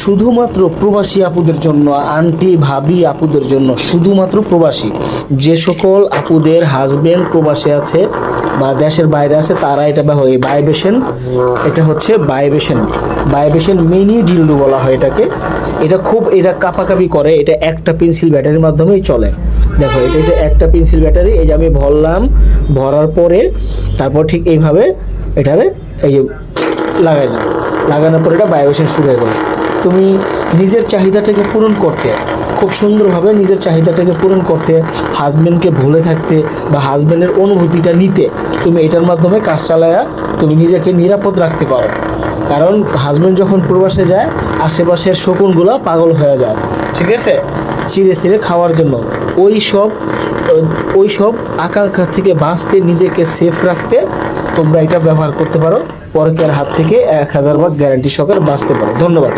শুধুমাত্র প্রবাসী আপুদের জন্য, আন্টি ভাবি আপুদের জন্য, শুধুমাত্র প্রবাসী যে সকল আপুদের হাজবেন্ড প্রবাসে আছে বা দেশের বাইরে আছে তারা এটা ব্যবহার, এই ভাইব্রেশন, এটা হচ্ছে ভাইব্রেশন মিনি ডিলডো বলা হয় এটাকে। এটা কাঁপাকাঁপি করে, এটা একটা পেন্সিল ব্যাটারির মাধ্যমেই চলে। দেখো এটা হচ্ছে একটা পেন্সিল ব্যাটারি, এই যে আমি ভরলাম, ভরার পরে তারপর ঠিক এইভাবে এটারে এই যে লাগানোর পরে এটা ভাইব্রেশন শুরু হয়ে গেল। তুমি নিজের চাহিদাটাকে পূরণ করতে, খুব সুন্দরভাবে নিজের চাহিদাটাকে পূরণ করতে, হাজব্যান্ডকে ভুলে থাকতে বা হাজব্যান্ডের অনুভূতিটা নিতে তুমি এটার মাধ্যমে কাজ চালায়া তুমি নিজেকে নিরাপদ রাখতে পারো। কারণ হাজব্যান্ড যখন প্রবাসে যায় আশেপাশের শকুনগুলো পাগল হয়ে যায়, ঠিক আছে, চিড়ে খাওয়ার জন্য। ওই সব আকাঙ্ক্ষা থেকে বাঁচতে, নিজেকে সেফ রাখতে তোমরা এটা ব্যবহার করতে পারো। পরকীয়ার হাত থেকে 1000 ভাগ গ্যারান্টি সহকারে বাঁচতে পারো। ধন্যবাদ।